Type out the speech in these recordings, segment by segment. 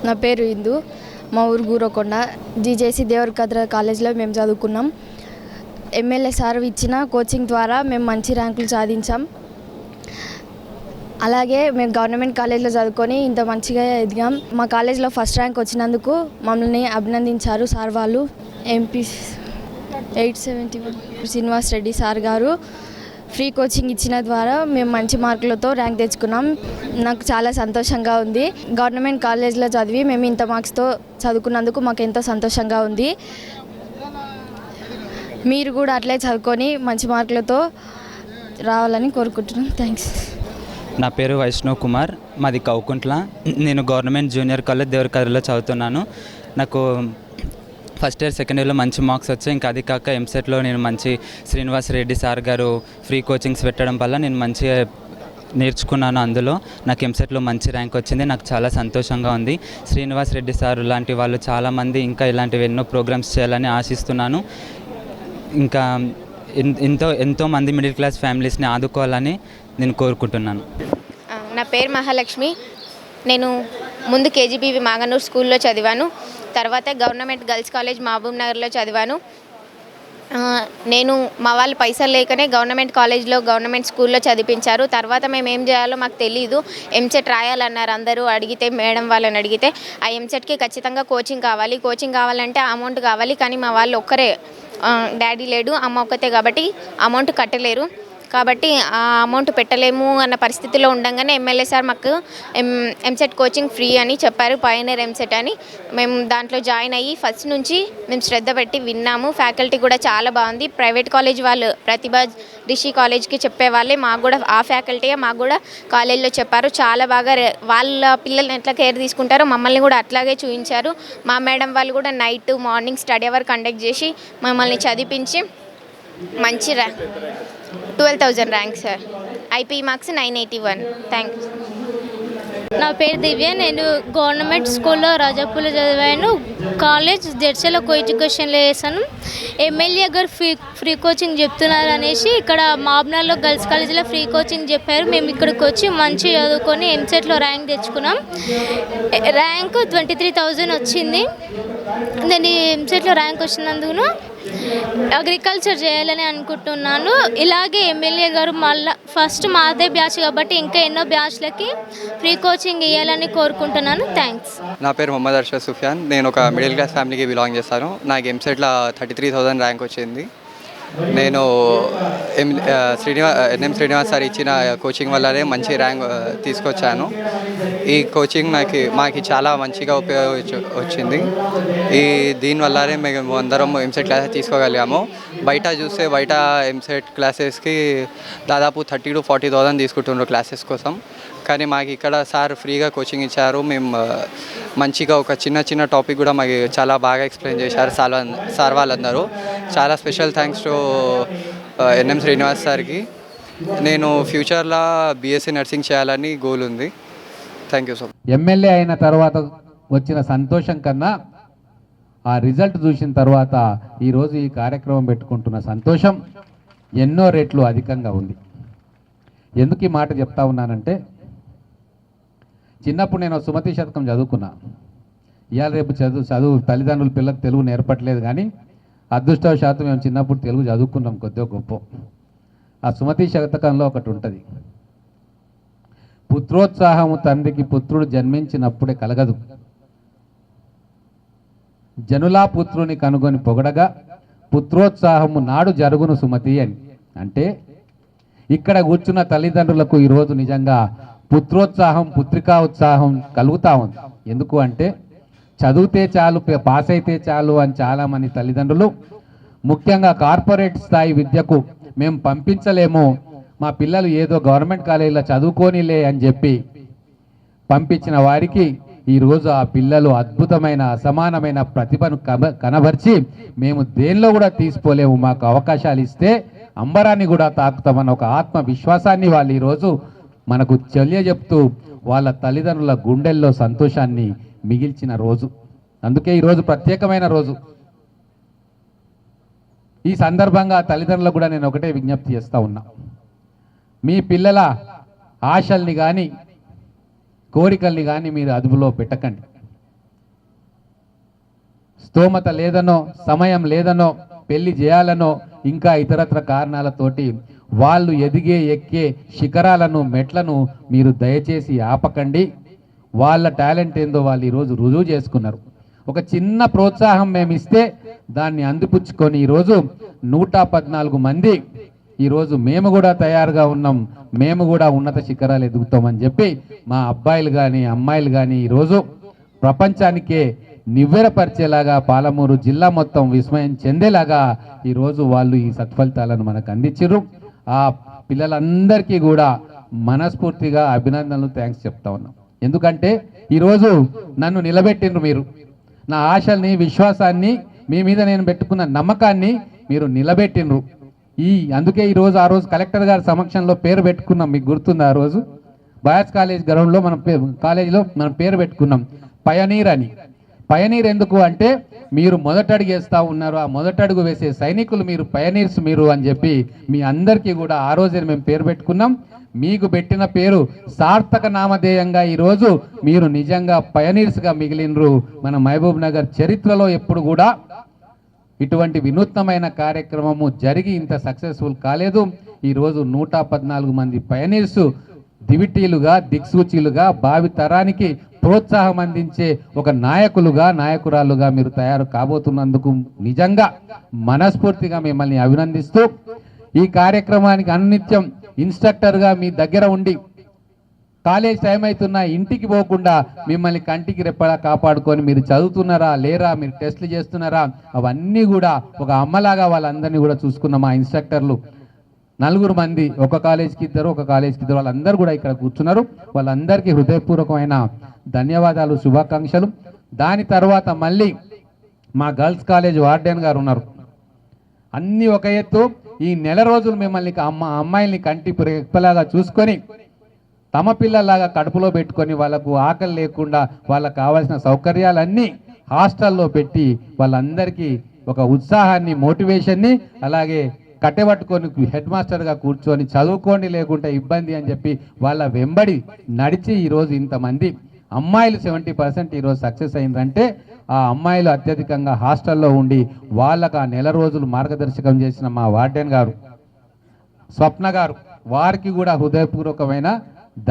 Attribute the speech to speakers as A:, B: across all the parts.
A: నా పేరు ఇందు. మా ఊరు గూరకొండ. జీజేసీ దేవరకద్ర కాలేజ్లో మేము చదువుకున్నాం. ఎమ్మెల్యే సార్ ఇచ్చిన కోచింగ్ ద్వారా మేము మంచి ర్యాంకులు సాధించాం. అలాగే మేము గవర్నమెంట్ కాలేజ్లో చదువుకొని ఇంత మంచిగా ఎదిగాం. మా కాలేజ్లో ఫస్ట్ ర్యాంక్ వచ్చినందుకు మమ్మల్ని అభినందించారు సార్ వాళ్ళు. ఎంపీ 871 శ్రీనివాస్ రెడ్డి సార్ గారు ఫ్రీ కోచింగ్ ఇచ్చిన ద్వారా మేము మంచి మార్కులతో ర్యాంక్ తెచ్చుకున్నాం. నాకు చాలా సంతోషంగా ఉంది. గవర్నమెంట్ కాలేజ్లో చదివి మేము ఇంత మార్క్స్తో చదువుకున్నందుకు మాకు ఎంతో సంతోషంగా ఉంది. మీరు కూడా అట్లే చదువుకొని మంచి మార్కులతో రావాలని కోరుకుంటున్నాను. థ్యాంక్స్.
B: నా పేరు వైష్ణవ్ కుమార్, మాది కౌకుంట్ల. నేను గవర్నమెంట్ జూనియర్ కాలేజ్ దేవరకద్రలో చదువుతున్నాను. నాకు ఫస్ట్ ఇయర్ సెకండ్ ఇయర్లో మంచి మార్క్స్ వచ్చాయి. ఇంకా అది కాక ఎంసెట్లో నేను మంచి శ్రీనివాస్ రెడ్డి సార్ గారు ఫ్రీ కోచింగ్స్ పెట్టడం వల్ల నేను మంచిగా నేర్చుకున్నాను. అందులో నాకు ఎంసెట్లో మంచి ర్యాంక్ వచ్చింది. నాకు చాలా సంతోషంగా ఉంది. శ్రీనివాస్ రెడ్డి సార్ లాంటి వాళ్ళు చాలామంది ఇంకా ఇలాంటివి ఎన్నో ప్రోగ్రామ్స్ చేయాలని ఆశిస్తున్నాను. ఇంకా ఎంతో మంది మిడిల్ క్లాస్ ఫ్యామిలీస్ని ఆదుకోవాలని నేను కోరుకుంటున్నాను.
C: నా పేరు మహాలక్ష్మి. నేను ముందు కేజీబీవి మాగనూర్ స్కూల్లో చదివాను. తర్వాత గవర్నమెంట్ గర్ల్స్ కాలేజ్ మహబూబ్ నగర్లో చదివాను. నేను మా వాళ్ళు పైసలు లేకనే గవర్నమెంట్ కాలేజ్లో గవర్నమెంట్ స్కూల్లో చదివించారు. తర్వాత మేము ఏం చేయాలో మాకు తెలియదు. ఎంసెట్ రాయాలన్నారు అందరూ అడిగితే, మేడం వాళ్ళని అడిగితే ఆ ఎంసెట్కి ఖచ్చితంగా కోచింగ్ కావాలంటే అమౌంట్ కావాలి. కానీ మా వాళ్ళు ఒక్కరే, డాడీ లేడు, అమ్మ ఒక్కతే కాబట్టి అమౌంట్ కట్టలేరు. కాబట్టి ఆ అమౌంట్ పెట్టలేము అన్న పరిస్థితిలో ఉండగానే ఎమ్మెల్యే సార్ మాకు ఎంసెట్ కోచింగ్ ఫ్రీ అని చెప్పారు. పయనీర్ ఎంసెట్ అని. మేము దాంట్లో జాయిన్ అయ్యి ఫస్ట్ నుంచి మేము శ్రద్ధ పెట్టి విన్నాము. ఫ్యాకల్టీ కూడా చాలా బాగుంది. ప్రైవేట్ కాలేజ్ వాళ్ళు ప్రతిభ రిషి కాలేజ్కి చెప్పే వాళ్ళే మాకు కూడా ఆ ఫ్యాకల్టీయే మాకు కూడా కాలేజ్లో చెప్పారు. చాలా బాగా వాళ్ళ పిల్లల్ని ఎట్లా కేర్ తీసుకుంటారో మమ్మల్ని కూడా అట్లాగే చూపించారు. మా మేడం వాళ్ళు కూడా night morning study hour conduct చేసి మమ్మల్ని చదివించి మంచి 12,000 rank sir. IP marks 981. Thank you.
D: నా పేరు దివ్య. నేను గవర్నమెంట్ స్కూల్లో రాజాపూర్లో చదివాను. కాలేజ్ జడ్చలో కో ఎడ్యుకేషన్లో చేశాను. ఎమ్మెల్యే గారు ఫ్రీ కోచింగ్ చెప్తున్నారు అనేసి ఇక్కడ మాబ్నార్లో గర్ల్స్ కాలేజీలో ఫ్రీ కోచింగ్ చెప్పారు. మేము ఇక్కడికి వచ్చి మంచి చదువుకొని ఎంసెట్లో ర్యాంక్ తెచ్చుకున్నాం. ర్యాంక్ 23,000 వచ్చింది. నేను ఎంసెట్లో ర్యాంక్ వచ్చినందుకు అగ్రికల్చర్ చేయాలని అనుకుంటున్నాను. ఇలాగే ఎమ్మెల్యే గారు మళ్ళీ ఫస్ట్ మాదే బ్యాచ్ కాబట్టి ఇంకా ఎన్నో బ్యాచ్లకి ఫ్రీ కోచింగ్ ఇవ్వాలని కోరుకుంటున్నాను. థ్యాంక్స్.
E: నా పేరు మొహమ్మద్ అర్షద్ సుఫియాన్. నేను ఒక మిడిల్ క్లాస్ ఫ్యామిలీకి బిలాంగ్ చేస్తాను. నాకు ఎంసెట్లో 33,000 ర్యాంక్ వచ్చింది. నేను ఎన్ఎం శ్రీనివాస్ సార్ ఇచ్చిన కోచింగ్ వల్లనే మంచి ర్యాంక్ తీసుకొచ్చాను. ఈ కోచింగ్ మాకు చాలా మంచిగా వచ్చింది. దీనివల్లనే మేము అందరం ఎంసెట్ క్లాసెస్ తీసుకోగలిగాము. బయట చూస్తే బయట ఎంసెట్ క్లాసెస్కి దాదాపు 30,000 to 40,000 తీసుకుంటున్నారు క్లాసెస్ కోసం. కానీ మాకు ఇక్కడ సార్ ఫ్రీగా కోచింగ్ ఇచ్చారు. మేము మంచిగా ఒక చిన్న టాపిక్ కూడా మాకు చాలా బాగా ఎక్స్ప్లెయిన్ చేశారు సార్ వాళ్ళందరూ. చాలా special thanks to NM Srinivas సార్కి. నేను ఫ్యూచర్లో బీఎస్సీ నర్సింగ్ చేయాలని గోల్ ఉంది. Thank you so much.
F: MLA అయిన తర్వాత వచ్చిన సంతోషం కన్నా ఆ రిజల్ట్ చూసిన తర్వాత ఈరోజు ఈ కార్యక్రమం పెట్టుకుంటున్న సంతోషం ఎన్నో రెట్లు అధికంగా ఉంది. ఎందుకు ఈ మాట చెప్తా ఉన్నానంటే, చిన్నప్పుడు నేను సుమతి శతకం చదువుకున్నా. ఇవాళ రేపు చదువు తల్లిదండ్రులు పిల్లలకు తెలుగు నేర్పట్లేదు. కానీ అదృష్టవశాత్తు మేము చిన్నప్పుడు తెలుగు చదువుకున్నాం కొద్దిగా గొప్ప. ఆ సుమతి శతకంలో ఒకటి ఉంటుంది, పుత్రోత్సాహము తండ్రికి పుత్రుడు జన్మించినప్పుడే కలగదు, జనులా పుత్రుని కనుగొని పొగడగా పుత్రోత్సాహము నాడు జరుగును సుమతి అని. అంటే ఇక్కడ కూర్చున్న తల్లిదండ్రులకు ఈరోజు నిజంగా పుత్రోత్సాహం, పుత్రికా ఉత్సాహం కలుగుతూ ఉంది. ఎందుకు అంటే చదివితే చాలు, పాస్ అయితే చాలు అని చాలామంది తల్లిదండ్రులు, ముఖ్యంగా కార్పొరేట్ స్థాయి విద్యకు మేము పంపించలేము, మా పిల్లలు ఏదో గవర్నమెంట్ కాలేజీలో చదువుకోనిలే అని చెప్పి పంపించిన వారికి ఈరోజు ఆ పిల్లలు అద్భుతమైన అసమానమైన ప్రతిభను కనబరిచి మేము దేనిలో కూడా తీసుకోలేము, మాకు అవకాశాలు ఇస్తే అంబరాన్ని కూడా తాకుతామన్న ఒక ఆత్మవిశ్వాసాన్ని వాళ్ళు ఈరోజు మనకు తెలియజెప్తూ వాళ్ళ తల్లిదండ్రుల గుండెల్లో సంతోషాన్ని మిగిల్చిన రోజు. అందుకే ఈరోజు ప్రత్యేకమైన రోజు. ఈ సందర్భంగా తల్లిదండ్రులకు కూడా నేను ఒకటే విజ్ఞప్తి చేస్తూ ఉన్నా, మీ పిల్లల ఆశల్ని కానీ కోరికల్ని కానీ మీరు అదుపులో పెట్టకండి. స్తోమత లేదనో, సమయం లేదనో, పెళ్లి చేయాలనో, ఇంకా ఇతరత్ర కారణాలతోటి వాళ్ళు ఎక్కే శిఖరాలను, మెట్లను మీరు దయచేసి ఆపకండి. వాళ్ళ టాలెంట్ ఏందో వాళ్ళు ఈరోజు రుజువు చేసుకున్నారు. ఒక చిన్న ప్రోత్సాహం మేము ఇస్తే దాన్ని అందిపుచ్చుకొని ఈరోజు 114 మంది ఈరోజు మేము కూడా తయారుగా ఉన్నాం, మేము కూడా ఉన్నత శిఖరాలు ఎదుగుతామని చెప్పి మా అబ్బాయిలు కానీ అమ్మాయిలు కానీ ఈరోజు ప్రపంచానికే నివ్వెరపరిచేలాగా, పాలమూరు జిల్లా మొత్తం విస్మయం చెందేలాగా ఈరోజు వాళ్ళు ఈ సత్ఫలితాలను మనకు అందించారు. ఆ పిల్లలందరికీ కూడా మనస్ఫూర్తిగా అభినందనలు, థ్యాంక్స్ చెప్తా ఉన్నాం. ఎందుకంటే ఈరోజు నన్ను నిలబెట్టిండ్రు మీరు. నా ఆశల్ని, విశ్వాసాన్ని, మీ మీద నేను పెట్టుకున్న నమ్మకాన్ని మీరు నిలబెట్టిండ్రు. అందుకే ఈరోజు ఆ రోజు కలెక్టర్ గారి సమక్షంలో పేరు పెట్టుకున్నాం. మీకు గుర్తుంది, ఆ రోజు బాయ్స్ కాలేజ్ గ్రౌండ్లో మనం కాలేజీలో మనం పేరు పెట్టుకున్నాం పయనీర్ అని. పయనీర్ ఎందుకు అంటే మీరు మొదటడుగు వేస్తూ ఉన్నారు, ఆ మొదటడుగు వేసే సైనికులు మీరు, పయనీర్స్ మీరు అని చెప్పి మీ అందరికీ కూడా ఆ రోజే మేము పేరు పెట్టుకున్నాం. మీకు పెట్టిన పేరు సార్థక నామధేయంగా ఈరోజు మీరు నిజంగా పయనీర్స్గా మిగిలినరు. మన మహబూబ్ నగర్ చరిత్రలో ఎప్పుడు కూడా ఇటువంటి వినూత్నమైన కార్యక్రమము జరిగి ఇంత సక్సెస్ఫుల్ కాలేదు. ఈరోజు 114 మంది పయనీర్స్ దివిటీలుగా, దిక్సూచీలుగా, భావి తరానికి ప్రోత్సాహం అందించే ఒక నాయకురాలుగా మీరు తయారు కాబోతున్నందుకు నిజంగా మనస్ఫూర్తిగా మిమ్మల్ని అభినందిస్తూ, ఈ కార్యక్రమానికి అనిత్యం ఇన్స్ట్రక్టర్గా మీ దగ్గర ఉండి కాలేజ్ టైం అవుతున్నా ఇంటికి పోకుండా మిమ్మల్ని కంటికి రెప్పలా కాపాడుకొని మీరు చదువుతున్నారా లేరా, మీరు టెస్టులు చేస్తున్నారా, అవన్నీ కూడా ఒక అమ్మలాగా వాళ్ళందరినీ కూడా చూసుకున్న మా ఇన్స్ట్రక్టర్లు 4 మంది, ఒక కాలేజ్కి ఇద్దరు, వాళ్ళందరూ కూడా ఇక్కడ కూర్చున్నారు. వాళ్ళందరికీ హృదయపూర్వకమైన ధన్యవాదాలు, శుభాకాంక్షలు. దాని తర్వాత మళ్ళీ మా గర్ల్స్ కాలేజ్ వార్డెన్ గారు ఉన్నారు. అన్నీ ఒక ఎత్తు. ఈ నెల రోజులు మిమ్మల్ని అమ్మాయిల్ని కంటి రెప్పలాగా చూసుకొని, తమ పిల్లలాగా కడుపులో పెట్టుకొని, వాళ్ళకు ఆకలి లేకుండా వాళ్ళకు కావాల్సిన సౌకర్యాలన్నీ హాస్టల్లో పెట్టి వాళ్ళందరికీ ఒక ఉత్సాహాన్ని, మోటివేషన్ని, అలాగే కట్టెబట్టుకొని హెడ్ మాస్టర్గా కూర్చొని చదువుకోండి లేకుంటే ఇబ్బంది అని చెప్పి వాళ్ళ వెంబడి నడిచి ఈరోజు ఇంతమంది అమ్మాయిలు 70% ఈరోజు సక్సెస్ అయిందంటే ఆ అమ్మాయిలు అత్యధికంగా హాస్టల్లో ఉండి వాళ్ళకు ఆ నెల రోజులు మార్గదర్శకం చేసిన మా వార్డెన్ గారు, స్వప్న గారు, వారికి కూడా హృదయపూర్వకమైన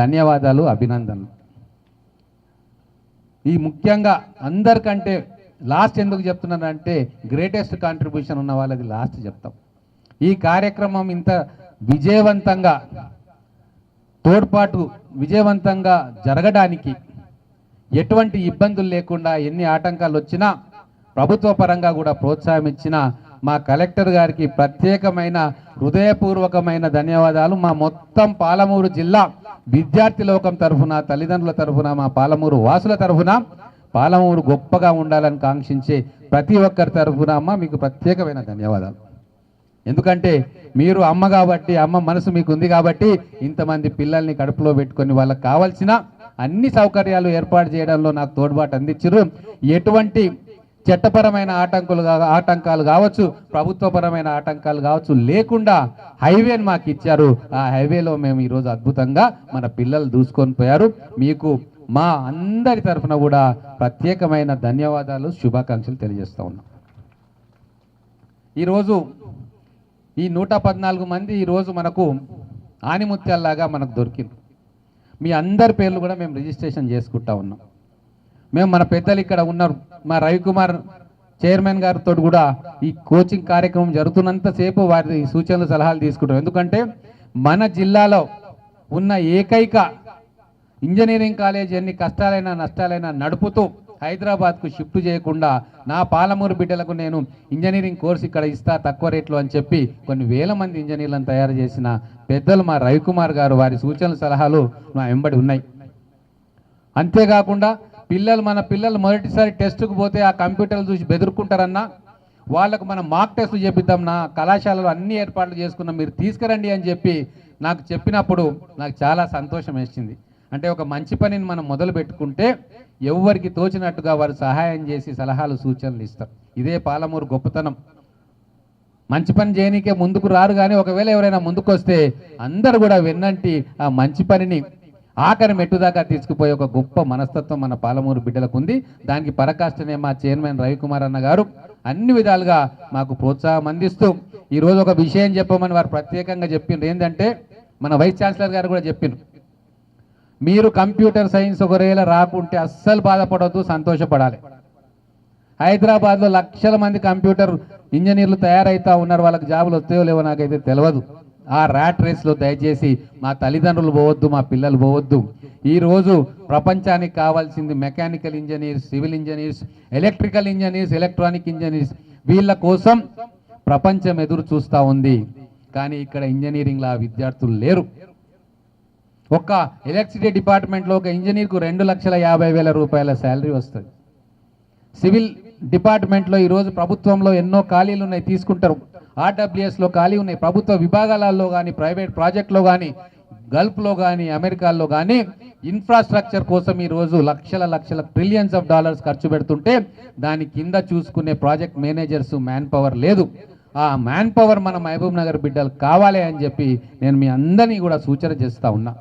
F: ధన్యవాదాలు, అభినందనలు. ఈ ముఖ్యంగా అందరికంటే లాస్ట్ ఎందుకు చెప్తున్నానంటే గ్రేటెస్ట్ కాంట్రిబ్యూషన్ ఉన్న వాళ్ళది లాస్ట్ చెప్తాం. ఈ కార్యక్రమం ఇంత విజయవంతంగా తోడ్పాటు విజయవంతంగా జరగడానికి ఎటువంటి ఇబ్బందులు లేకుండా, ఎన్ని ఆటంకాలు వచ్చినా ప్రభుత్వ పరంగా కూడా ప్రోత్సాహం ఇచ్చిన మా కలెక్టర్ గారికి ప్రత్యేకమైన హృదయపూర్వకమైన ధన్యవాదాలు. మా మొత్తం పాలమూరు జిల్లా విద్యార్థి లోకం తరఫున, తల్లిదండ్రుల తరఫున, మా పాలమూరు వాసుల తరఫున, పాలమూరు గొప్పగా ఉండాలని కాంక్షించే ప్రతి ఒక్కరి తరఫున అమ్మ మీకు ప్రత్యేకమైన ధన్యవాదాలు. ఎందుకంటే మీరు అమ్మ కాబట్టి, అమ్మ మనసు మీకు ఉంది కాబట్టి ఇంతమంది పిల్లల్ని కడుపులో పెట్టుకొని వాళ్ళకి కావాల్సిన అన్ని సౌకర్యాలు ఏర్పాటు చేయడంలో నాకు తోడ్పాటు అందించారు. ఎటువంటి చట్టపరమైన ఆటంకాలు కావచ్చు, ప్రభుత్వపరమైన ఆటంకాలు కావచ్చు లేకుండా హైవేని మాకు ఇచ్చారు. ఆ హైవేలో మేము ఈరోజు అద్భుతంగా మన పిల్లలు దూసుకొని పోయారు. మీకు మా అందరి తరఫున కూడా ప్రత్యేకమైన ధన్యవాదాలు, శుభాకాంక్షలు తెలియజేస్తూ ఉన్నాం. ఈరోజు ఈ 114 మంది ఈరోజు మనకు ఆనిముత్యాల్లాగా మనకు దొరికింది. మీ అందరి పేర్లు కూడా మేము రిజిస్ట్రేషన్ చేసుకుంటా ఉన్నాం. మేము మన పెద్దలు ఇక్కడ ఉన్నారు, మా రవికుమార్ చైర్మన్ గారితో కూడా ఈ కోచింగ్ కార్యక్రమం జరుగుతున్నంతసేపు వారి సూచనలు సలహాలు తీసుకుంటాం. ఎందుకంటే మన జిల్లాలో ఉన్న ఏకైక ఇంజనీరింగ్ కాలేజ్ ఎన్ని కష్టాలైనా నష్టాలైనా నడుపుతూ హైదరాబాద్కు షిఫ్ట్ చేయకుండా నా పాలమూరు బిడ్డలకు నేను ఇంజనీరింగ్ కోర్సు ఇక్కడ ఇస్తా తక్కువ రేట్లో అని చెప్పి కొన్ని వేల మంది ఇంజనీర్లను తయారు చేసిన పెద్దలు మా రవికుమార్ గారు, వారి సూచనలు సలహాలు మా వెంబడి ఉన్నాయి. అంతేకాకుండా మన పిల్లలు మొదటిసారి టెస్టుకు పోతే ఆ కంప్యూటర్లు చూసి బెదురుకుంటారన్నా, వాళ్ళకు మనం మాక్ టెస్టులు చేపిద్దాం, నా కళాశాలలో అన్ని ఏర్పాట్లు చేసుకున్నాం, మీరు తీసుకురండి అని చెప్పి నాకు చెప్పినప్పుడు నాకు చాలా సంతోషం వేసింది. అంటే ఒక మంచి పనిని మనం మొదలు పెట్టుకుంటే ఎవరికి తోచినట్టుగా వారు సహాయం చేసి సలహాలు సూచనలు ఇస్తారు. ఇదే పాలమూరు గొప్పతనం. మంచి పని చేయనీకే ముందుకు రారు, కానీ ఒకవేళ ఎవరైనా ముందుకు వస్తే అందరూ కూడా వెన్నంటి ఆ మంచి పనిని ఆఖరి మెట్టు దాకా తీసుకుపోయే ఒక గొప్ప మనస్తత్వం మన పాలమూరు బిడ్డలకు ఉంది. దానికి పరకాష్టనే మా చైర్మన్ రవికుమార్ అన్న గారు అన్ని విధాలుగా మాకు ప్రోత్సాహం అందిస్తూ ఈరోజు ఒక విషయం చెప్పమని వారు ప్రత్యేకంగా చెప్పిండ్రు. ఏంటంటే మన వైస్ ఛాన్సలర్ గారు కూడా చెప్పిండ్రు, మీరు కంప్యూటర్ సైన్స్ ఒకవేళ రాకుంటే అస్సలు బాధపడవద్దు, సంతోషపడాలి. హైదరాబాద్లో లక్షల మంది కంప్యూటర్ ఇంజనీర్లు తయారవుతా ఉన్నారు, వాళ్ళకి జాబులు వస్తాయో లేవో నాకైతే తెలియదు. ఆ ర్యాట్ రేస్లో దయచేసి మా తల్లిదండ్రులు పోవద్దు, మా పిల్లలు పోవద్దు. ఈరోజు ప్రపంచానికి కావాల్సింది mechanical engineers, civil engineers, electrical engineers, electronic engineers. వీళ్ళ కోసం ప్రపంచం ఎదురు చూస్తూ ఉంది. కానీ ఇక్కడ ఇంజనీరింగ్లో ఆ విద్యార్థులు లేరు. ఒక్క ఎలక్ట్రిసిటీ డిపార్ట్మెంట్లో ఒక ఇంజనీర్కు 2,50,000 రూపాయల శాలరీ వస్తుంది. సివిల్ డిపార్ట్మెంట్లో ఈరోజు ప్రభుత్వంలో ఎన్నో ఖాళీలు ఉన్నాయి, తీసుకుంటారు. ఆర్డబ్ల్యూఎస్లో ఖాళీ ఉన్నాయి. ప్రభుత్వ విభాగాలలో కానీ, ప్రైవేట్ ప్రాజెక్టులో కానీ, గల్ఫ్లో కానీ, అమెరికాలో కానీ ఇన్ఫ్రాస్ట్రక్చర్ కోసం ఈరోజు లక్షల ట్రిలియన్స్ ఆఫ్ డాలర్స్ ఖర్చు పెడుతుంటే దాని కింద చూసుకునే ప్రాజెక్ట్ మేనేజర్స్ మ్యాన్ పవర్ లేదు. ఆ మ్యాన్ పవర్ మన మహబూబ్ నగర్ బిడ్డలు కావాలి అని చెప్పి నేను మీ అందరినీ కూడా సూచన చేస్తూ ఉన్నా.